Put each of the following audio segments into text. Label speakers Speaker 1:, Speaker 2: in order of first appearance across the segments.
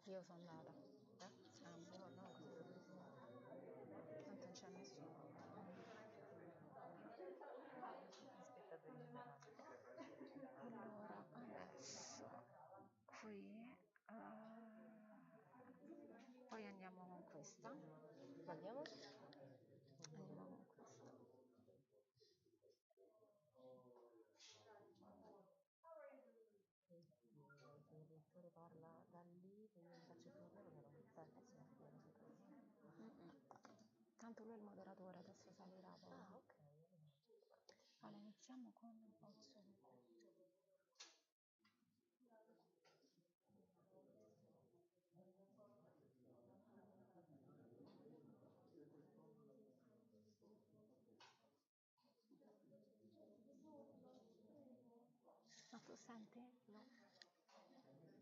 Speaker 1: Io sono andata.
Speaker 2: No, no, così lo
Speaker 1: Tanto non c'è nessuno.
Speaker 2: spettatori generali.
Speaker 1: Allora, adesso qui poi andiamo con questa.
Speaker 2: Andiamo?
Speaker 1: Andiamo con questa.
Speaker 2: Il lettore parla da lì, quindi io faccio il problema che era un pezzo di
Speaker 1: Tanto lui è il moderatore, adesso salirà poi.
Speaker 2: Ah, ok.
Speaker 1: Allora, iniziamo con occasione. Ma tu senti?
Speaker 2: No. Senti qualcosa?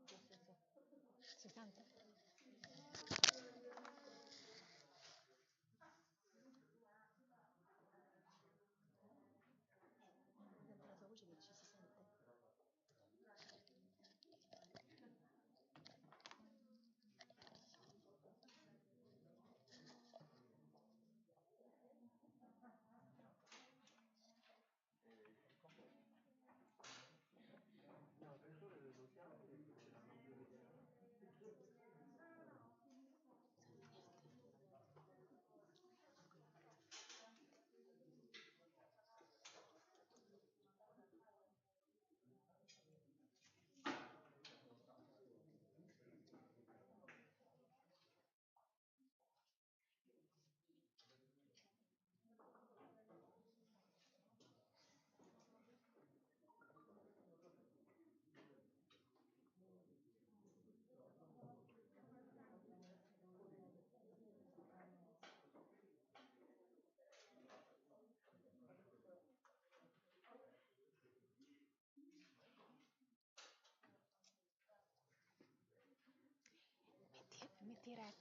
Speaker 2: Sì, sì, sì.
Speaker 1: Si sente?
Speaker 2: Sento la tua voce che ci si sente.
Speaker 1: Metti rec.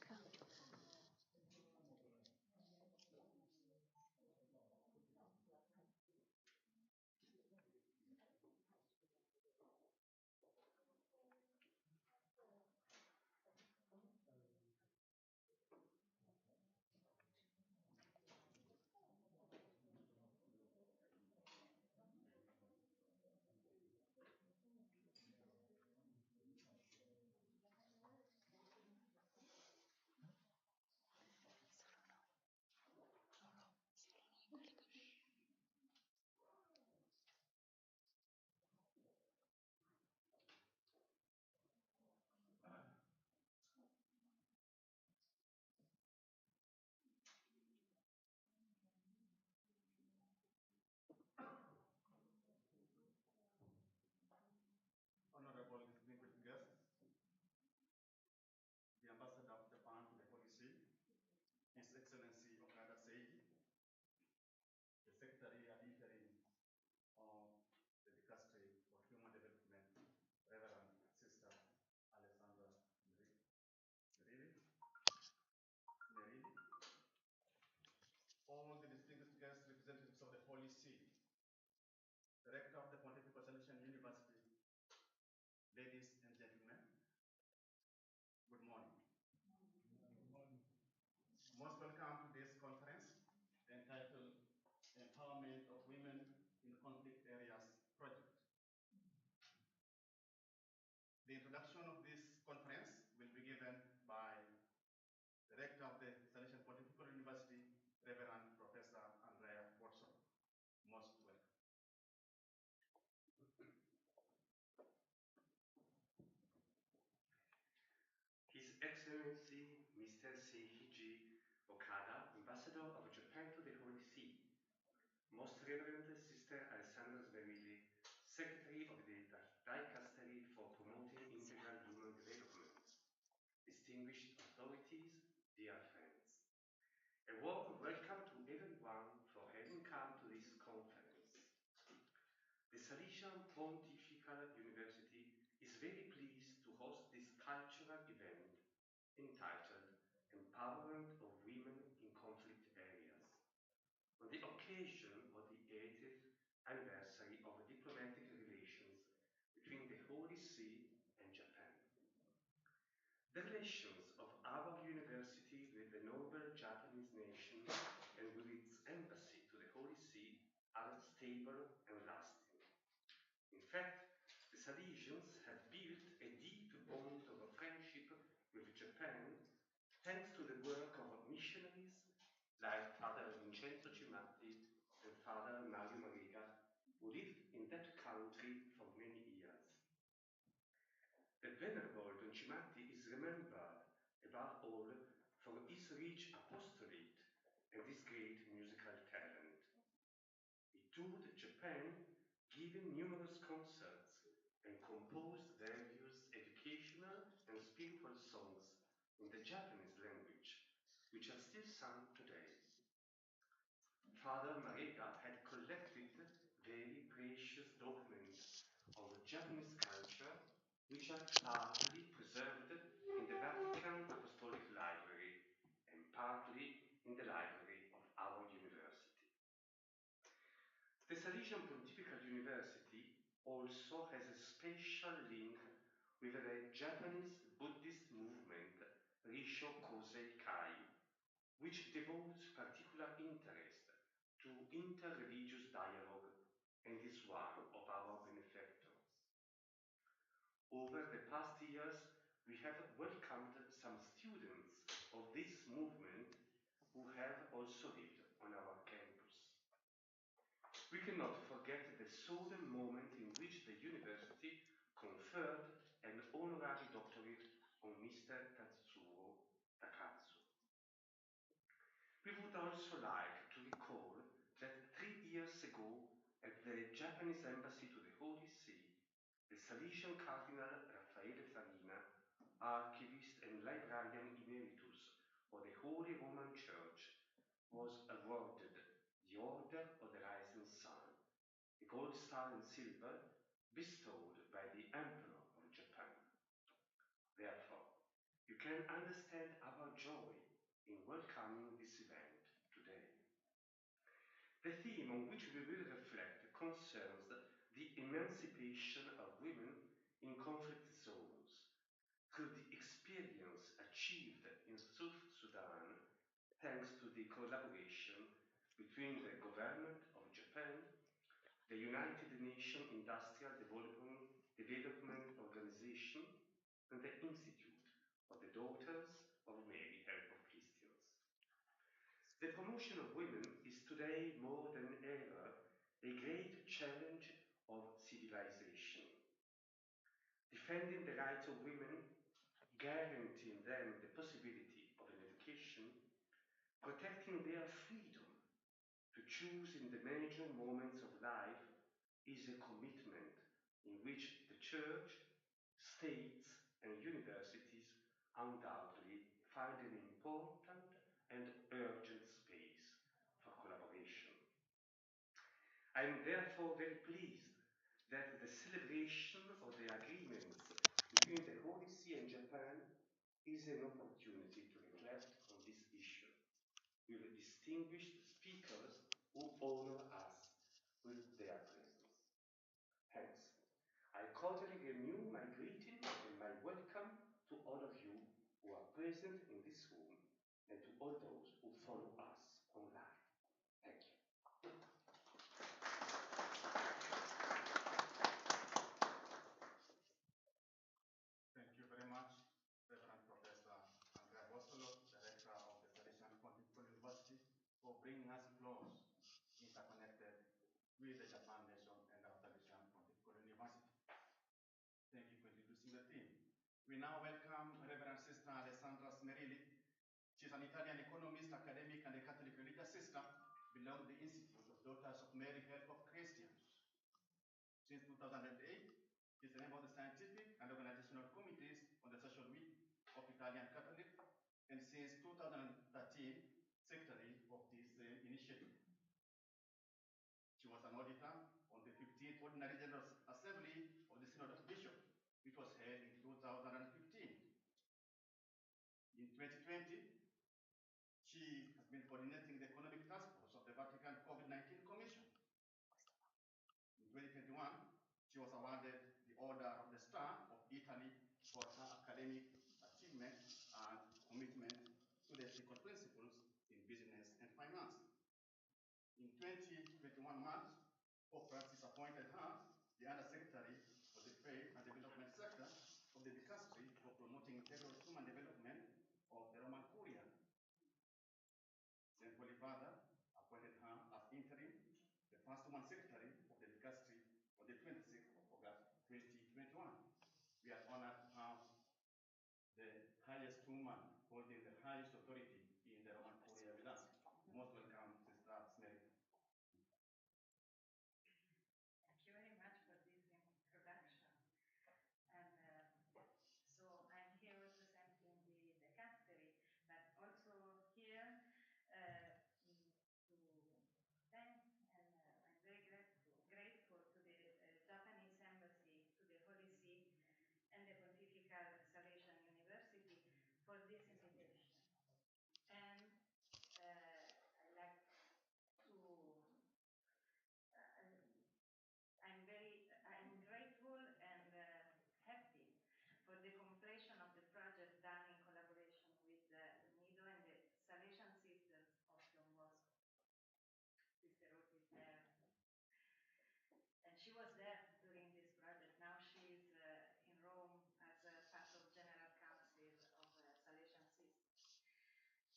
Speaker 3: Honorable distinguished guests, the Ambassador of Japan to the Holy See, His Excellency Santa Sede, the Secretary ad interim of the Dicastery for Human Development, Reverend Sister Alessandra Merili, all the distinguished guests, representatives of the Holy See, Director of the Pontifical Salesian University, ladies and gentlemen, good morning. Most welcome to this conference entitled Empowerment of Women in Conflict Areas Project. The introduction of this conference will be given by Director of the Salesian Pontifical University, Reverend Professor Andrea Watson. Most welcome.
Speaker 4: His Excellency Mr. Seiji Okada, Ambassador of Japan to the Holy See, Most Reverend Sister Alessandra Sverili, Secretary of the Dicastery for Promoting Integral Human Development, distinguished authorities, dear friends. A warm welcome to everyone for having come to this conference. The Salesian Pontifical University is very pleased to host this cultural event entitled Empowerment of Women in Conflict Areas, on the occasion of the 80th anniversary of diplomatic relations between the Holy See and Japan. The relations of our university with the noble Japanese nation and with its embassy to the Holy See are stable and lasting. In fact, the Salesians have built a deep bond of friendship with Japan thanks to the work of missionaries like Father Vincenzo Cimatti and Father Mario Mariga, who lived in that country for many years. The Venerable Don Cimatti is remembered above all for his rich apostolate and his great musical talent. He toured Japan, giving numerous concerts, and composed various educational and spiritual songs in the Japanese language, which are still sung today. Father Mariga had collected very precious documents of Japanese culture, which are partly preserved in the Vatican Apostolic Library and partly in the library of our university. The Salesian Pontifical University also has a special link with the Japanese Buddhist movement Risho Kosei Kai, which devotes particular interest to interreligious dialogue and is one of our benefactors. Over the past years, we have welcomed some students of this movement who have also lived on our campus. We cannot forget the solemn moment in which the university conferred an honorary doctorate on Mr. Tatsuo Takatsu. We would also like to recall that 3 years ago, at the Japanese embassy to the Holy See, the Salesian Cardinal Raffaele Farina, archivist and librarian emeritus of the Holy Roman Church, was awarded the Order of the Rising Sun, a gold star and silver bestowed by the Emperor of Japan. Therefore, you can understand our joy in welcoming this event today. The theme on which we will reflect concerns the emancipation of women in conflict zones through the experience achieved in South Sudan thanks to the collaboration between the government of Japan, the United Nations Industrial Development Organization, and the Institute of the Daughters of Mary, Help of Christians. The promotion of women is today more than ever a great challenge of civilization. Defending the rights of women, guaranteeing them the possibility of an education, protecting their freedom to choose in the major moments of life is a commitment in which the Church, states, and universities undoubtedly find an important and urgent space for collaboration. I am therefore very pleased that the celebration of the agreements between the Holy See and Japan is an opportunity to reflect on this issue with distinguished speakers who honor us with their presence. Hence, I cordially renew my greeting and my welcome to all of you who are present in this room and to all those who follow us online. Thank you.
Speaker 3: Thank you very much, Reverend Professor Andrea Bostolo, Director of the Salesian Pontifical University, for bringing us close, interconnected with the Japan nation and our Salesian Pontifical University. Thank you for introducing the theme. We now welcome Reverend Sister Alessandra Smerilli. She's an Italian economist, academic, and a Catholic religious sister, belongs to the Institute of Daughters of Mary, Help of Christians. Since 2008, she's a member of the scientific and organizational committees on the Social Week of Italian Catholic, and since 2013, secretary of this initiative. She was an auditor on the 15th Ordinary General Assembly of the Synod of Bishops, which was held in 2015. coordinating the economic task force of the Vatican COVID-19 Commission. In 2021, she was awarded the Order of the Star of Italy for her academic achievement and commitment to the ethical principles in business and finance. In 2021 March, Pope Francis appointed her the Undersecretary for the Trade and Development Sector of the Dicastery for Promoting Integral Human Development of the Roman Curia. St. Holy Father appointed her as interim, the first woman secretary of the Dicastery on the 26th of August 2021. We are honored to have the highest woman holding the highest authority in the Roman Curia with us. Most welcome, Sister Smith.
Speaker 5: Thank you very much for this introduction. And so I'm here representing the dicastery, but also here to thank, and I'm very grateful to the Japanese Embassy, to the Holy See, and the Pontifical Salesian University for this invitation. And I like to I'm grateful and happy for the completion of the project done in collaboration with the NIDO and the Salesian Sisters of Don Bosco. Sister Ruth is there. And she was there during this project. Now she is in Rome as a part of General Council of Salesian Sisters.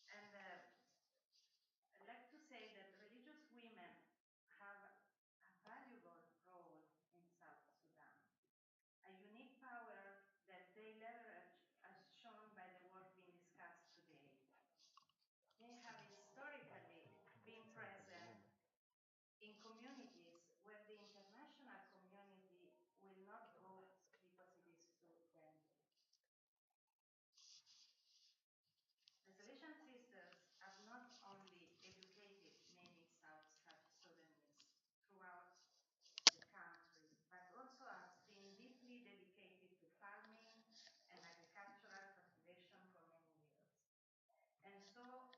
Speaker 5: And I'd like to say that religious women have a valuable role in South Sudan, a unique power that they leverage as shown by the work being discussed today. They have historically been present in communities where the international community will not go because it is too dangerous. The Salesian Sisters have not only educated many South Sudanese throughout the country, but also have been deeply dedicated to farming and agricultural cultivation for many years. And so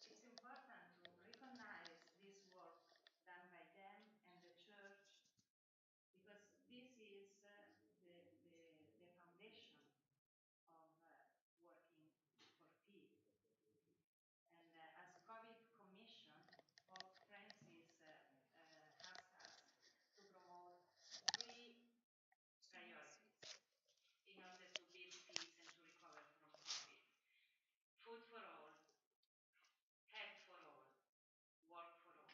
Speaker 5: it's important to recognize this work done by them and the church, because this is the foundation of working for peace. And as COVID Commission, Pope Francis asked us to promote three priorities in order to build peace and to recover from COVID: food for all, health for all, work for all.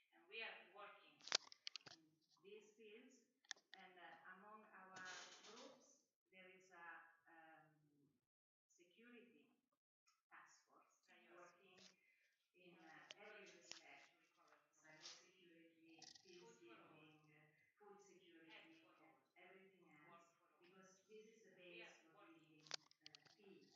Speaker 5: And we are working in these fields, and among our groups there is a security task force working in every respect: cyber security, peace building, food security, and everything else, because this is the base for building peace.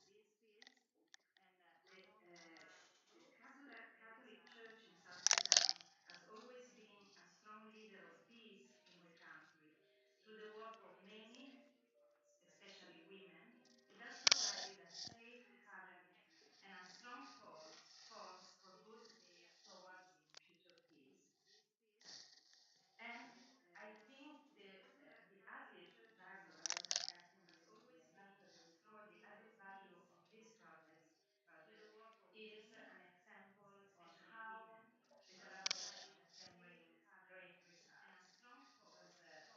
Speaker 5: The Catholic Church in South Sudan has always been a strong leader of peace in the country. Through the work of many, especially women, it has provided a safe haven and a strong force for good towards future peace. And I think the added value, I was discussing with the ambassador before, the added value of this project is an example on how the collaboration can bring great results. Because there is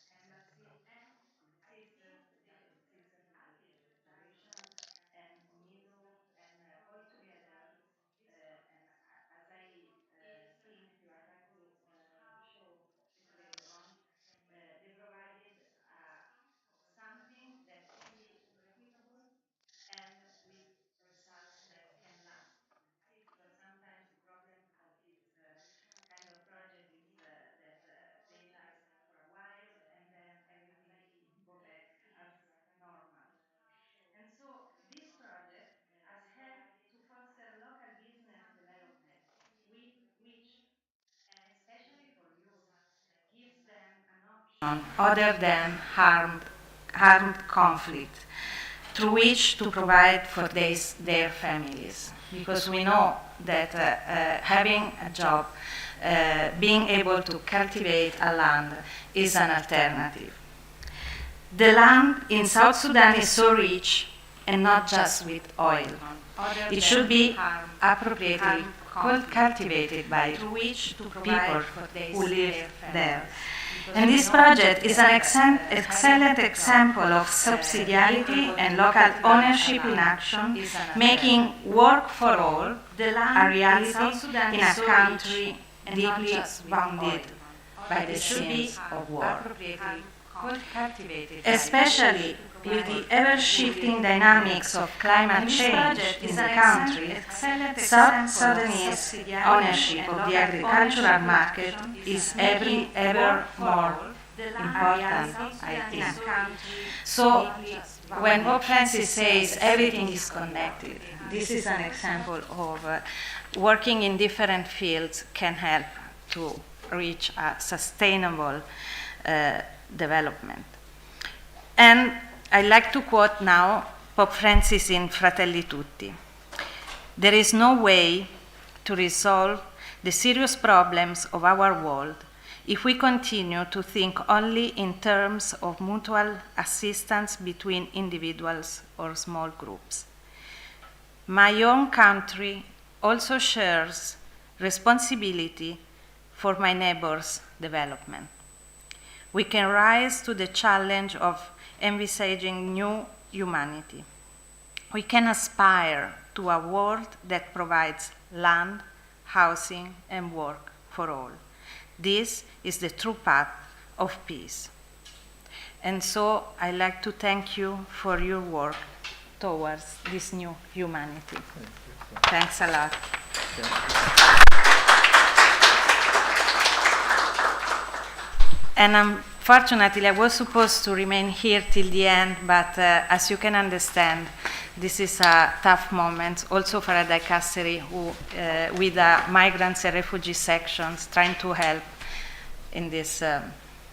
Speaker 5: the Japanese embassy sisters, the sisters of the Salesian and NIDO, and all together. And as I think you are going to show later on, they provided something that can be replicable and with results that can last. Because sometimes the problem of this kind of project is that they last for a while and then everything go back as normal. And so this project has helped to foster local business development, which, especially for youth, gives them an option other than harm
Speaker 6: armed conflict, through which to provide for their families. Because we know that having a job, being able to cultivate a land is an alternative. The land in South Sudan is so rich, and not just with oil. It should be appropriately cultivated by people who live there. And this project is an excellent example of subsidiarity and local ownership in action, making work for all a reality in a country deeply bounded by the sins of war. Especially with the ever-shifting dynamics of climate change in the country, South Sudanese ownership of the agricultural market is ever more important, I think. So when Pope Francis says everything is connected, this is an example of working in different fields can help to reach a sustainable development. And I'd like to quote now Pope Francis in Fratelli Tutti. There is no way to resolve the serious problems of our world if we continue to think only in terms of mutual assistance between individuals or small groups. My own country also shares responsibility for my neighbor's development. We can rise to the challenge of envisaging new humanity. We can aspire to a world that provides land, housing, and work for all. This is the true path of peace. And so I'd like to thank you for your work towards this new humanity. Thanks a lot. And unfortunately, I was supposed to remain here till the end, but as you can understand, this is a tough moment, also for a dicastery who, with the migrants and refugee sections, trying to help in this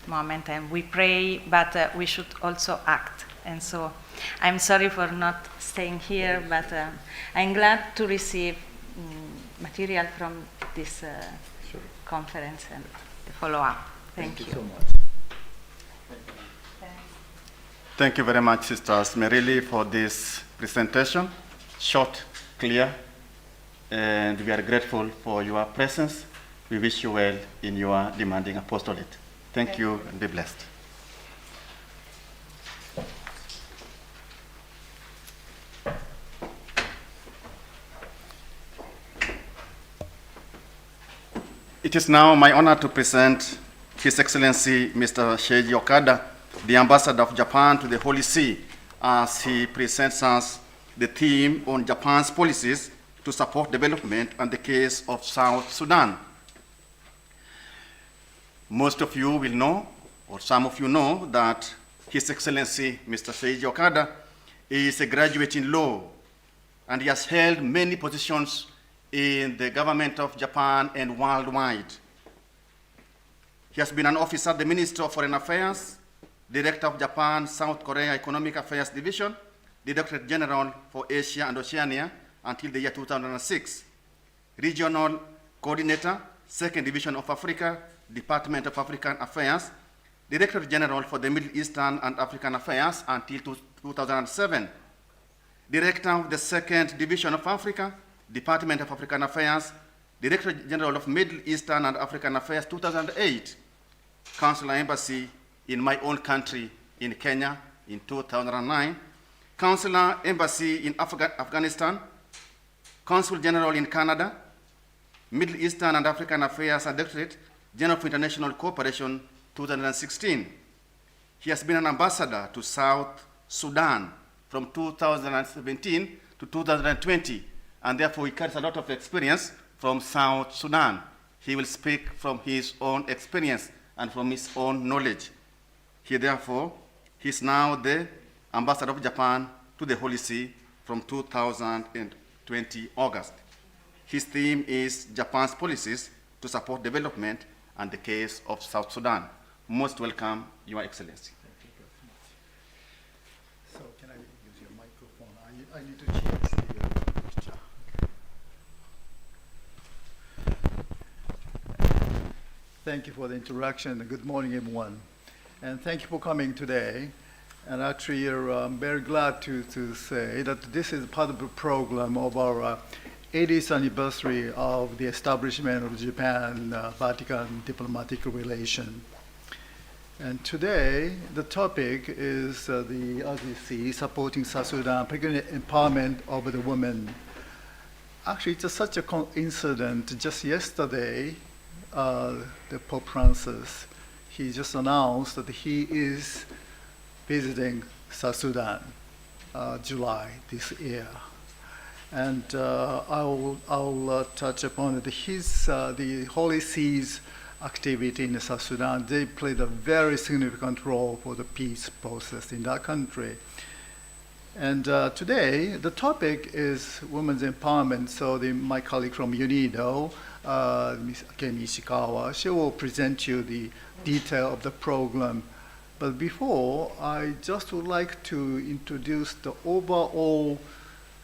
Speaker 6: moment. And we pray, but we should also act. And so I'm sorry for not staying here, but I'm glad to receive material from this conference and the follow-up. Thank you so much.
Speaker 3: Thank you very much, Sisters Merili, for this presentation. Short, clear, and we are grateful for your presence. We wish you well in your demanding apostolate. Thank you, and be blessed. It is now my honor to present His Excellency Mr. Sheiji Okada, the Ambassador of Japan to the Holy See, as he presents us the theme on Japan's policies to support development and the case of South Sudan. Most of you will know, or some of you know, that His Excellency Mr. Sheiji Okada is a graduate in law, and he has held many positions in the government of Japan and worldwide. He has been an officer at the Ministry of Foreign Affairs, Director of Japan-South Korea Economic Affairs Division, Director General for Asia and Oceania until the year 2006, Regional Coordinator, 2nd Division of Africa, Department of African Affairs, Director General for the Middle Eastern and African Affairs until 2007, Director of the 2nd Division of Africa, Department of African Affairs, Director General of Middle Eastern and African Affairs 2008, Consular Embassy in my own country in Kenya in 2009, Consular Embassy in Afghanistan, Consul General in Canada, Middle Eastern and African Affairs and Directorate General for International Cooperation 2016. He has been an ambassador to South Sudan from 2017 to 2020, and therefore he carries a lot of experience from South Sudan. He will speak from his own experience and from his own knowledge. He is now the Ambassador of Japan to the Holy See from 2020 August. His theme is Japan's policies to support development and the case of South Sudan. Most welcome, Your Excellency.
Speaker 7: So can I use your microphone? I need to change the picture. Thank you for the introduction, and good morning, everyone. And thank you for coming today. And actually, I'm very glad to say that this is part of the program of our 80th anniversary of the establishment of Japan-Vatican diplomatic relation. And today, the topic is as you see, supporting South Sudan, particularly empowerment of the women. Actually, it's such a coincidence. Just yesterday, the Pope Francis, he just announced that he is visiting South Sudan, July this year. And I'll touch upon it. The Holy See's activity in South Sudan, they played a very significant role for the peace process in that country. And today, the topic is women's empowerment. So my colleague from UNIDO, Ms. Akemi Ishikawa, she will present you the detail of the program. But before, I just would like to introduce the overall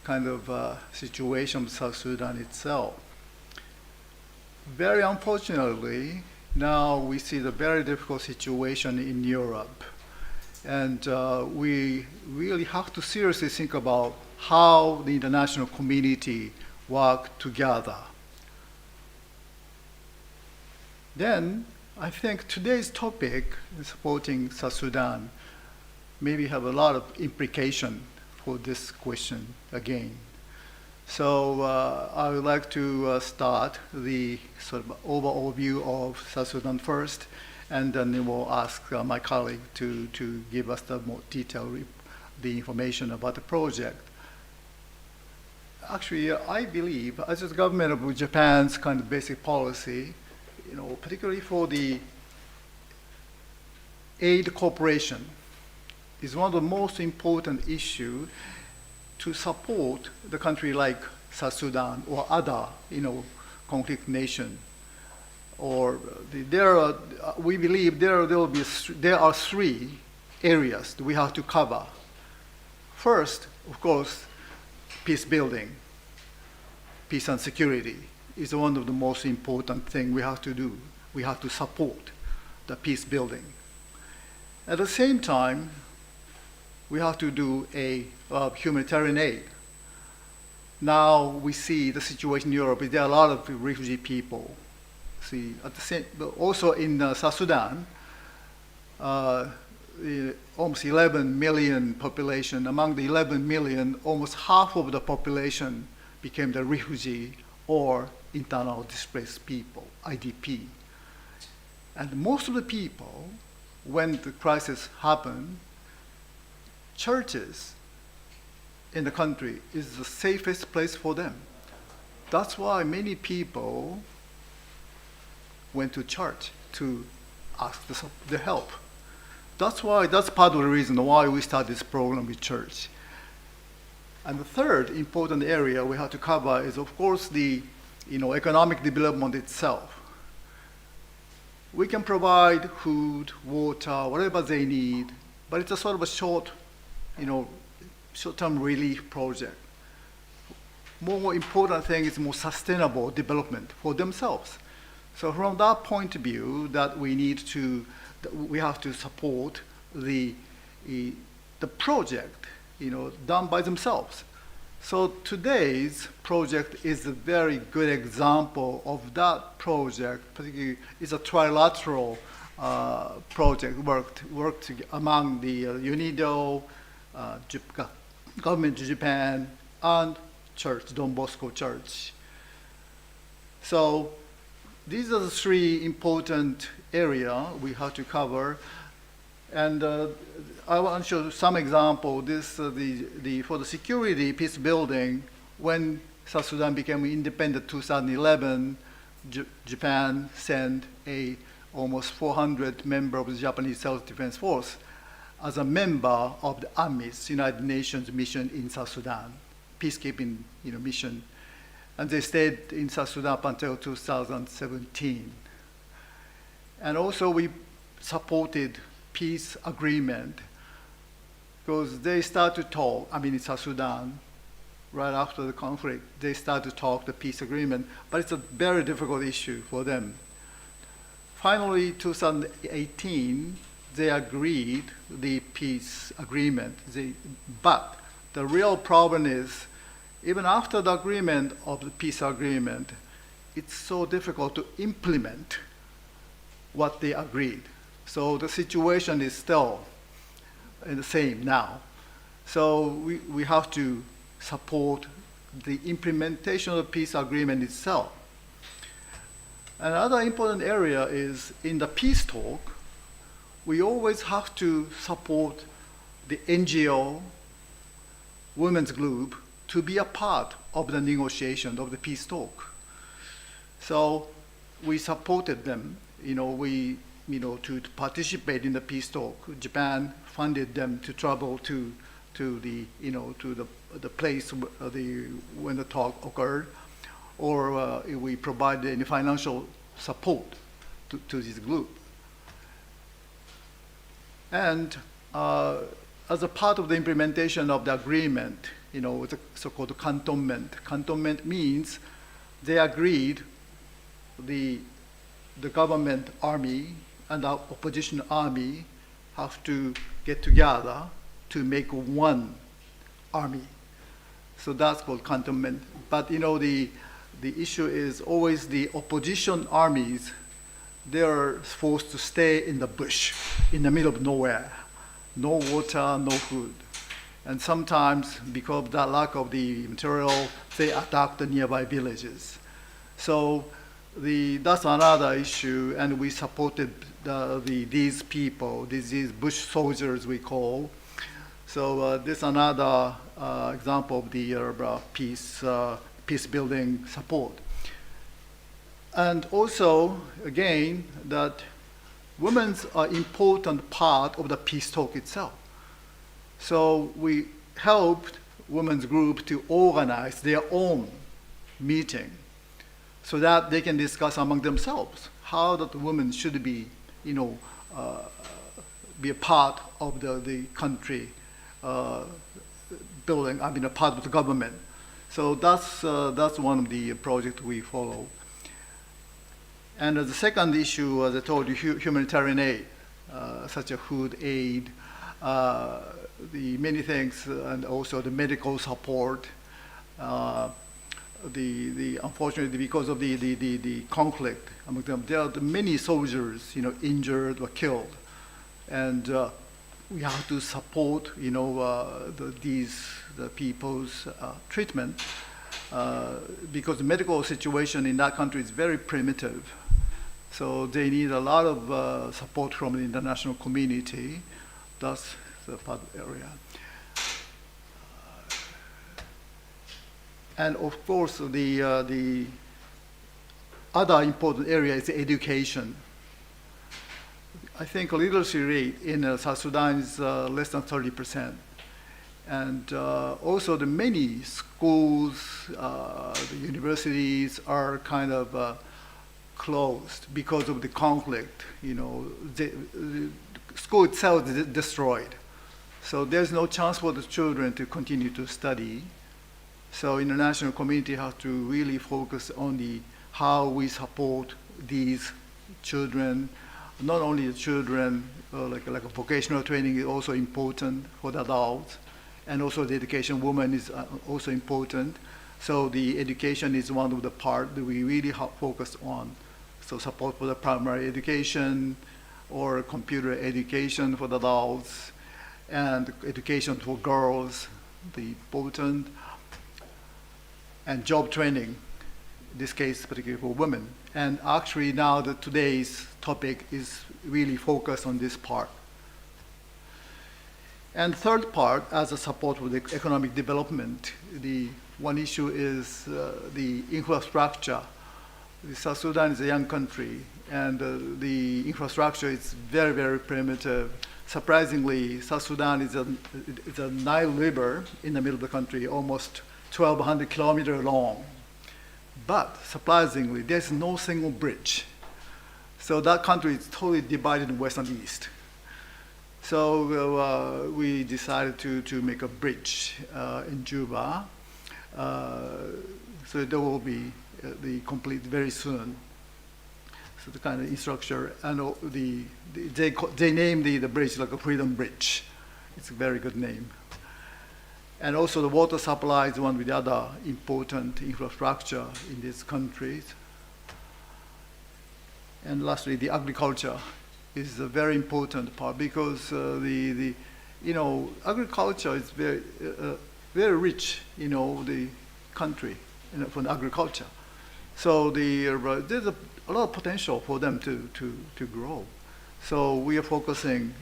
Speaker 7: kind of situation of South Sudan itself. Very unfortunately, now we see the very difficult situation in Europe. And we really have to seriously think about how the international community work together. Then, I think today's topic, supporting South Sudan, maybe have a lot of implication for this question again. So I would like to start the sort of overall view of South Sudan first, and then we'll ask my colleague to give us the more detailed information about the project. Actually, I believe, as the government of Japan's kind of basic policy, particularly for the aid cooperation, is one of the most important issues to support the country like South Sudan or other, conflict nation. Or we believe there are three areas that we have to cover. First, of course, peace building, peace and security is one of the most important things we have to do. We have to support the peace building. At the same time, we have to do a humanitarian aid. Now we see the situation in Europe. There are a lot of refugee people. See, but also in South Sudan, almost 11 million population. Among the 11 million, almost half of the population became the refugee or internal displaced people, IDP. And most of the people, when the crisis happened, churches in the country is the safest place for them. That's why many people went to church to ask the help. That's part of the reason why we started this program with church. And the third important area we have to cover is, of course, the economic development itself. We can provide food, water, whatever they need, but it's a sort of a short-term relief project. More important thing is more sustainable development for themselves. So from that point of view, that we have to support the project, done by themselves. So today's project is a very good example of that project. Particularly, it's a trilateral project worked among the UNIDO, government of Japan, and church, Don Bosco Church. So these are the three important areas we have to cover. And I want to show some example. For the security peace building, when South Sudan became independent in 2011, Japan sent almost 400 members of the Japanese Self-Defense Force as a member of the UNMISS, United Nations mission in South Sudan, peacekeeping mission. And they stayed in South Sudan up until 2017. And also we supported peace agreement because they start to talk, I mean, in South Sudan, right after the conflict, they start to talk the peace agreement, but it's a very difficult issue for them. Finally, 2018, they agreed the peace agreement. But the real problem is, even after the agreement of the peace agreement, it's so difficult to implement what they agreed. So the situation is still the same now. So we have to support the implementation of the peace agreement itself. Another important area is in the peace talk, we always have to support the NGO, women's group, to be a part of the negotiation of the peace talk. So we supported them, to participate in the peace talk. Japan funded them to travel to the place when the talk occurred, or we provided any financial support to this group. And as a part of the implementation of the agreement, the so-called cantonment. Cantonment means they agreed the government army and the opposition army have to get together to make one army. So that's called cantonment. But the issue is always the opposition armies, they're forced to stay in the bush, in the middle of nowhere. No water, no food. And sometimes, because of that lack of the material, they attack the nearby villages. So that's another issue, and we supported these people, these bush soldiers we call. So this is another example of the peace building support. And also, again, that women's are important part of the peace talk itself. So we helped women's group to organize their own meeting so that they can discuss among themselves how that women should be, be a part of the country building, a part of the government. So that's one of the projects we follow. And the second issue, as I told you, humanitarian aid, such as food aid, the many things, and also the medical support. Unfortunately, because of the conflict among them, there are many soldiers, injured or killed, and we have to support, the people's treatment because the medical situation in that country is very primitive. So they need a lot of support from the international community. That's the part area. And of course, the other important area is education. I think literacy rate in South Sudan is less than 30%. And also the many schools, the universities are kind of closed because of the conflict. The school itself is destroyed. So there's no chance for the children to continue to study. So international community has to really focus on how we support these children. Not only the children, like a vocational training is also important for the adults, and also the education of women is also important. So the education is one of the part that we really focus on. So support for the primary education, or computer education for the adults, and education for girls, the important, and job training, in this case particularly for women. And actually now today's topic is really focused on this part. And third part, as a support for the economic development, the one issue is the infrastructure. South Sudan is a young country, and the infrastructure is very, very primitive. Surprisingly, South Sudan is a Nile River in the middle of the country, almost 1,200 kilometers long. But surprisingly, there's no single bridge. So that country is totally divided in west and east. So we decided to make a bridge in Juba. So there will be the complete very soon. So the kind of infrastructure, and they named the bridge like a Freedom Bridge. It's a very good name. And also the water supply is one of the other important infrastructure in these countries. And lastly, the agriculture is a very important part, because agriculture is very rich, the country for the agriculture. So there's a lot of potential for them to grow. So we are focusing,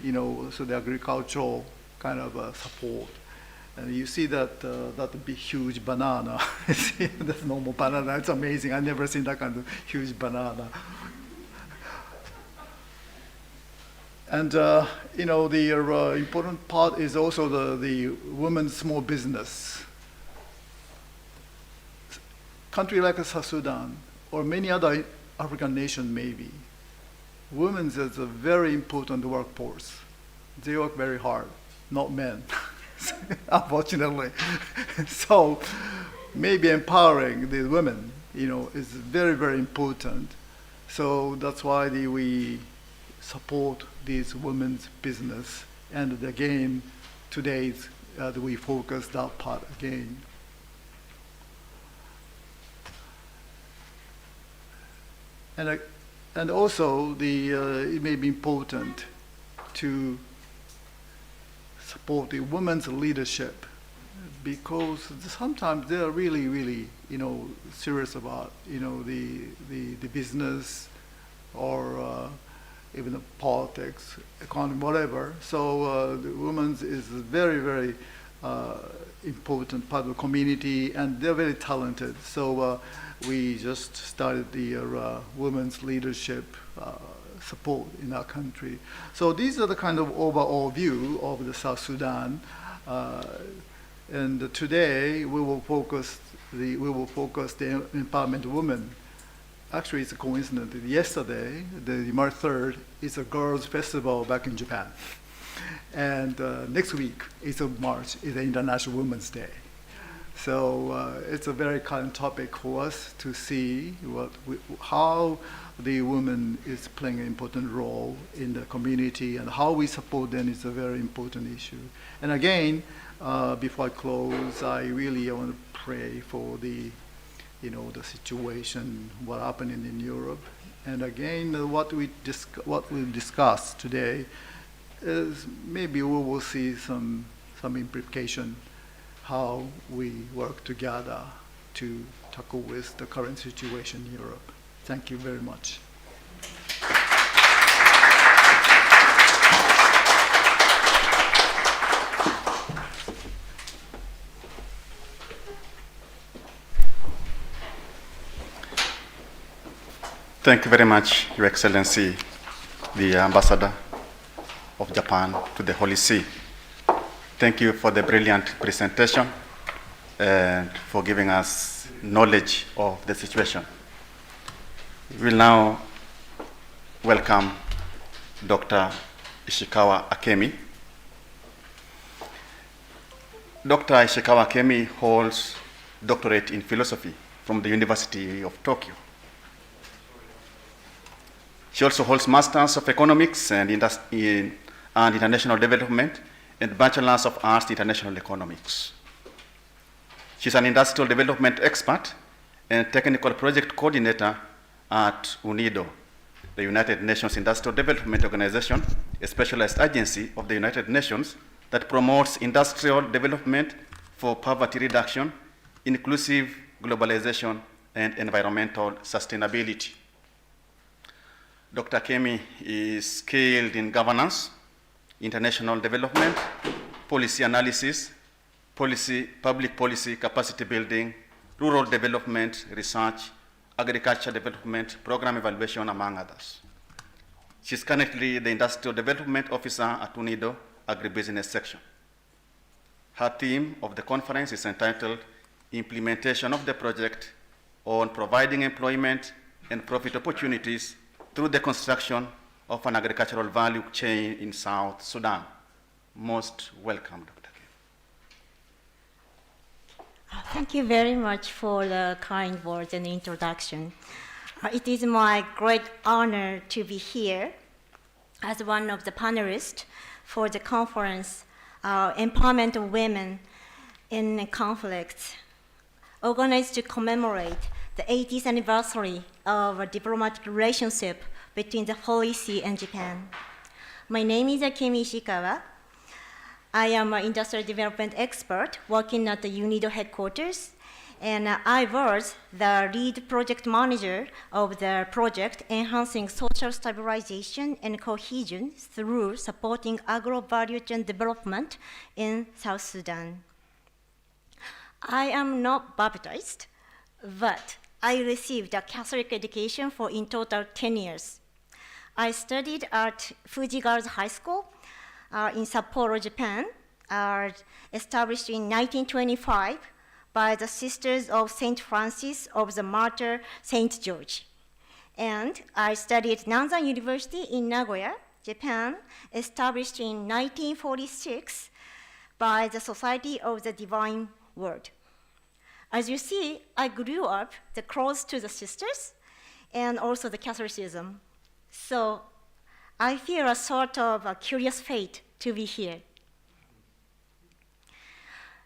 Speaker 7: so the agricultural kind of support. And you see that big, huge banana. That's normal banana. It's amazing. I've never seen that kind of huge banana. And the important part is also the women's small business. Country like South Sudan or many other African nations, maybe, women is a very important workforce. They work very hard, not men, unfortunately. So maybe empowering the women, is very, very important. So that's why we support this women's business. And again, today we focus that part again. And also it may be important to support the women's leadership, because sometimes they are really, really, serious about, the business or even the politics, economy, whatever. So the women's is a very, very important part of the community, and they're very talented. So we just started the women's leadership support in our country. So these are the kind of overall view of the South Sudan. And today we will focus the empowerment of women. Actually, it's a coincidence. Yesterday, the March 3rd, is a girls' festival back in Japan. And next week, it's March, is the International Women's Day. So it's a very current topic for us to see how the woman is playing an important role in the community, and how we support them is a very important issue. And again, before I close, I really want to pray for the situation, what happening in Europe. And again, what we discuss today is maybe we will see some implication how we work together to tackle with the current situation in Europe. Thank you very much.
Speaker 3: Thank you very much, Your Excellency, the Ambassador of Japan to the Holy See. Thank you for the brilliant presentation and for giving us knowledge of the situation. We will now welcome Dr. Ishikawa Akemi. Dr. Ishikawa Akemi holds doctorate in philosophy from the University of Tokyo. She also holds Masters of Economics and International Development and Bachelors of Arts in International Economics. She's an industrial development expert and technical project coordinator at UNIDO, the United Nations Industrial Development Organization, a specialized agency of the United Nations that promotes industrial development for poverty reduction, inclusive globalization, and environmental sustainability. Dr. Kemi is skilled in governance, international development, policy analysis, public policy capacity building, rural development, research, agriculture development, program evaluation, among others. She's currently the Industrial Development Officer at UNIDO Agribusiness Section. Her theme of the conference is entitled Implementation of the Project on Providing Employment and Profit Opportunities through the Construction of an Agricultural Value Chain in South Sudan.
Speaker 8: most welcome, Dr. Kim.
Speaker 9: Thank you very much for the kind words and introduction. It is my great honor to be here as one of the panelists for the conference, Empowerment of Women in Conflicts, organized to commemorate the 80th anniversary of a diplomatic relationship between the Holy See and Japan. My name is Akemi Ishikawa. I am an industrial development expert working at the UNIDO headquarters, and I was the lead project manager of the project Enhancing Social Stabilization and Cohesion through supporting agro-value chain development in South Sudan. I am not baptized, but I received a Catholic education for in total 10 years. I studied at Fuji Girls High School in Sapporo, Japan, established in 1925 by the Sisters of St. Francis of the Martyr St. George. And I studied at Nanzan University in Nagoya, Japan, established in 1946 by the Society of the Divine Word. As you see, I grew up close to the sisters and also the Catholicism. So I feel a sort of a curious fate to be here.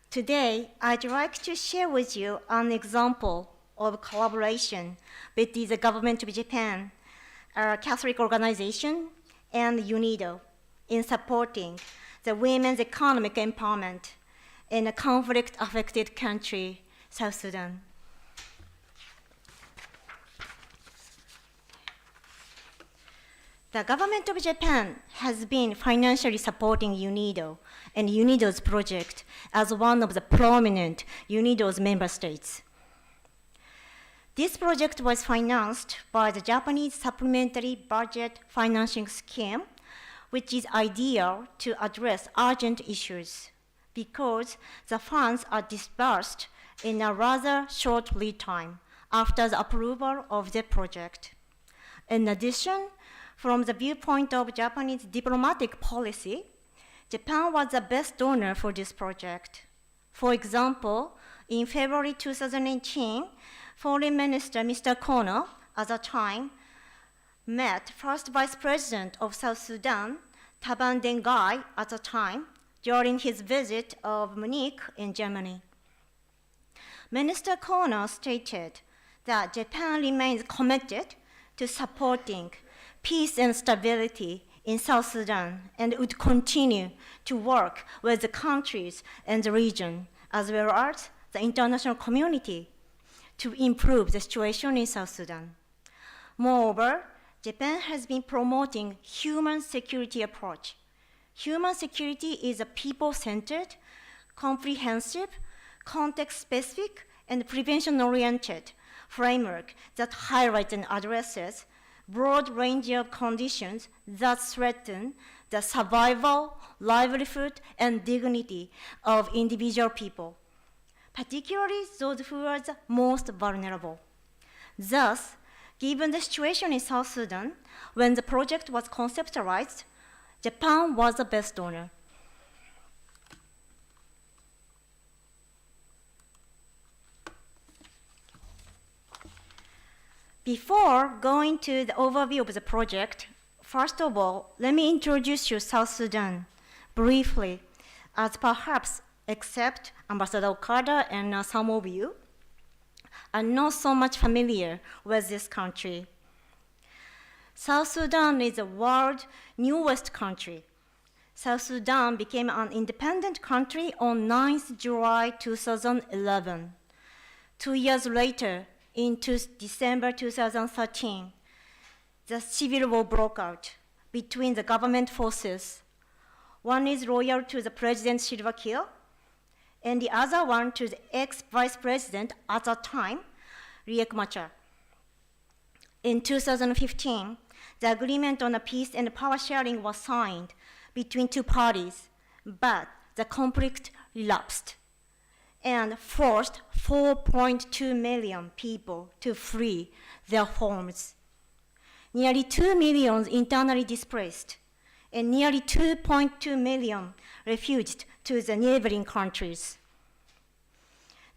Speaker 9: Today, I'd like to share with you an example of collaboration between the government of Japan, a Catholic organization, and UNIDO in supporting the women's economic empowerment in a conflict-affected country, South Sudan. The government of Japan has been financially supporting UNIDO and UNIDO's project as one of the prominent UNIDO's member states. This project was financed by the Japanese Supplementary Budget Financing Scheme, which is ideal to address urgent issues because the funds are disbursed in a rather short lead time after the approval of the project. In addition, from the viewpoint of Japanese diplomatic policy, Japan was the best donor for this project. For example, in February 2018, Foreign Minister Mr. Kono, at the time, met First Vice President of South Sudan, Taban Dengai, at the time, during his visit of Munich in Germany. Minister Kono stated that Japan remains committed to supporting peace and stability in South Sudan and would continue to work with the countries and the region, as well as the international community, to improve the situation in South Sudan. Moreover, Japan has been promoting human security approach. Human security is a people-centered, comprehensive, context-specific, and prevention-oriented framework that highlights and addresses broad range of conditions that threaten the survival, livelihood, and dignity of individual people, particularly those who are the most vulnerable. Thus, given the situation in South Sudan, when the project was conceptualized, Japan was the best donor. Before going to the overview of the project, first of all, let me introduce you South Sudan briefly, as perhaps except Ambassador Okada and some of you are not so much familiar with this country. South Sudan is the world's newest country. South Sudan became an independent country on 9th July 2011. 2 years later, in December 2013, the civil war broke out between the government forces. One is loyal to the President Salva Kiir, and the other one to the ex-vice president at that time, Riek Machar. In 2015, the agreement on a peace and power sharing was signed between two parties, but the conflict relapsed and forced 4.2 million people to flee their homes. Nearly 2 million internally displaced, and nearly 2.2 million refuged to the neighboring countries.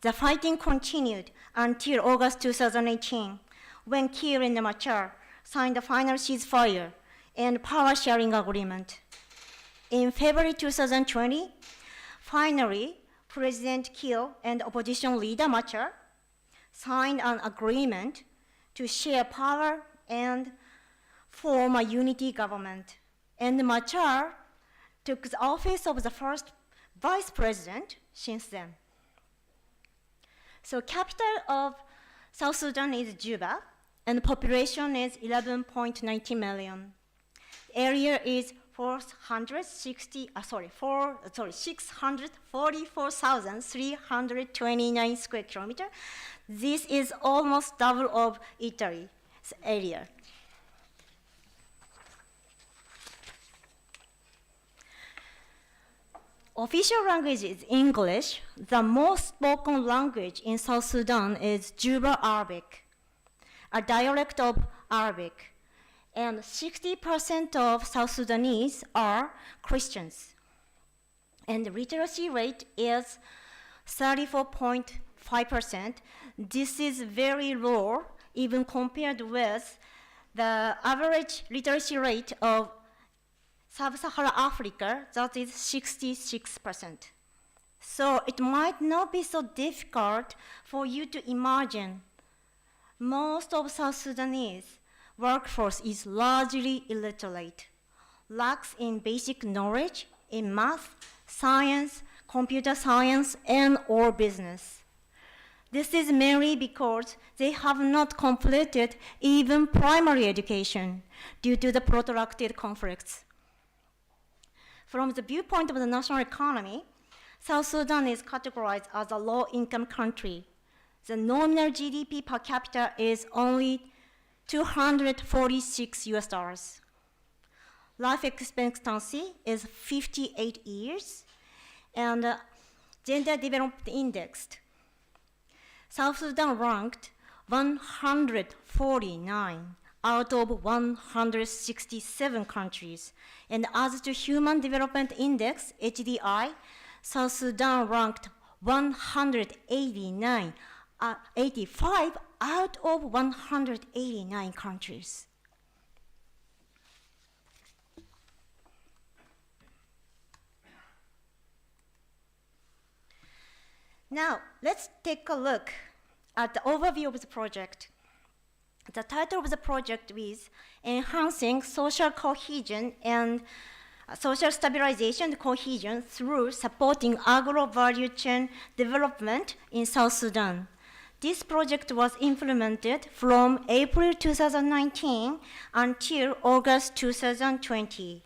Speaker 9: The fighting continued until August 2018, when Kiir and Machar signed a final ceasefire and power sharing agreement. In February 2020, finally, President Kiir and opposition leader Machar signed an agreement to share power and form a unity government. And Machar took the office of the first vice president since then. So capital of South Sudan is Juba, and the population is 11.90 million. The area is 644,329 square kilometers. This is almost double of Italy's area. Official language is English. The most spoken language in South Sudan is Juba Arabic, a dialect of Arabic. And 60% of South Sudanese are Christians. And the literacy rate is 34.5%. This is very low, even compared with the average literacy rate of Sub-Saharan Africa, that is 66%. So it might not be so difficult for you to imagine. Most of South Sudanese workforce is largely illiterate, lacks in basic knowledge in math, science, computer science, and or business. This is mainly because they have not completed even primary education due to the protracted conflicts. From the viewpoint of the national economy, South Sudan is categorized as a low-income country. The nominal GDP per capita is only $246 US. Life expectancy is 58 years, and Gender Development Index. South Sudan ranked 149 out of 167 countries. And as to Human Development Index, HDI, South Sudan ranked 85 out of 189 countries. Now, let's take a look at the overview of the project. The title of the project is Enhancing Social Cohesion and Social Stabilization and Cohesion through Supporting Agro-Value Chain Development in South Sudan. This project was implemented from April 2019 until August 2020.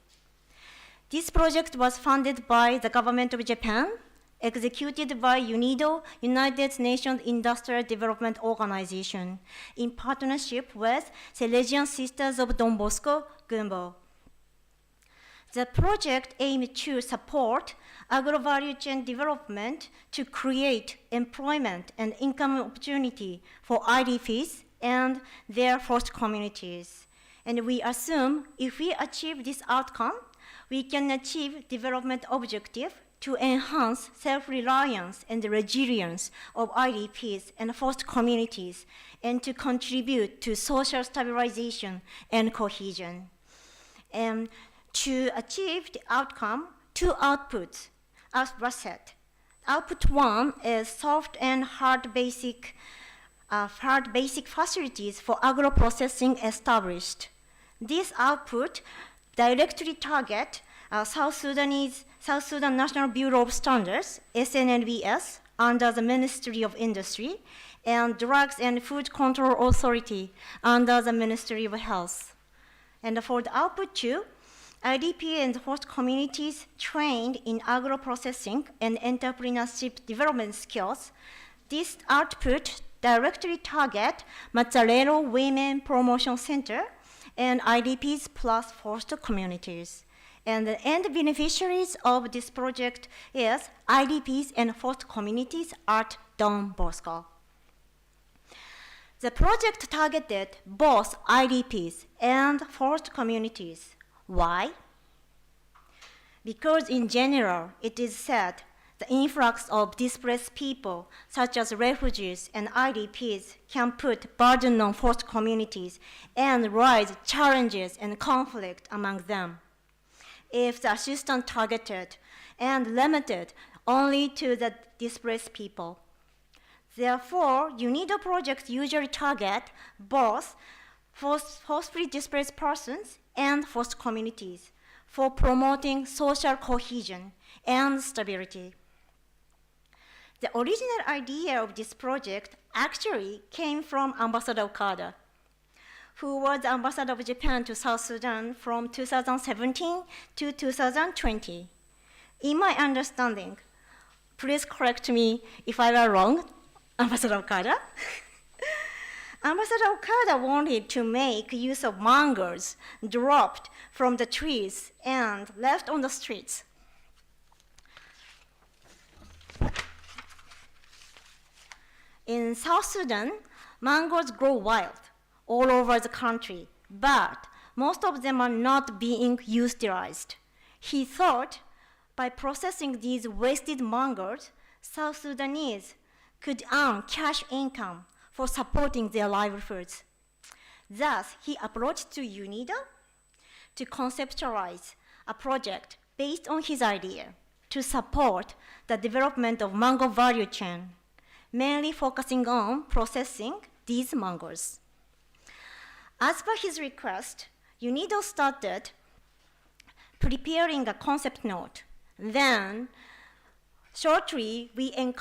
Speaker 9: This project was funded by the government of Japan, executed by UNIDO, United Nations Industrial Development Organization, in partnership with Salesian Sisters of Don Bosco, Gumbo. The project aimed to support agro-value chain development to create employment and income opportunity for IDPs and their host communities. And we assume if we achieve this outcome, we can achieve development objective to enhance self-reliance and resilience of IDPs and host communities, and to contribute to social stabilization and cohesion. And to achieve the outcome, two outputs, as was said. Output one is soft and hard basic facilities for agro-processing established. This output directly target South Sudan National Bureau of Standards, SNLBS, under the Ministry of Industry, and Drugs and Food Control Authority under the Ministry of Health. And for the output two, IDP and host communities trained in agro-processing and entrepreneurship development skills. This output directly target Mazzarello Women Promotion Center and IDPs plus host communities. And the end beneficiaries of this project is IDPs and host communities at Don Bosco. The project targeted both IDPs and host communities. Why? because in general, it is said the influx of displaced people, such as refugees and IDPs, can put burden on host communities and raise challenges and conflict among them. If the assistance targeted and limited only to the displaced people. Therefore, UNIDO projects usually target both forcibly displaced persons and host communities for promoting social cohesion and stability. The original idea of this project actually came from Ambassador Okada, who was the ambassador of Japan to South Sudan from 2017 to 2020. In my understanding, please correct me if I were wrong, Ambassador Okada. Ambassador Okada wanted to make use of mangoes dropped from the trees and left on the streets. In South Sudan, mangoes grow wild all over the country, but most of them are not being utilized. He thought by processing these wasted mangoes, South Sudanese could earn cash income for supporting their livelihoods. Thus, he approached to UNIDO to conceptualize a project based on his idea to support the development of mango value chain, mainly focusing on processing these mangoes. As per his request, UNIDO started preparing a concept note. Then, shortly, we encountered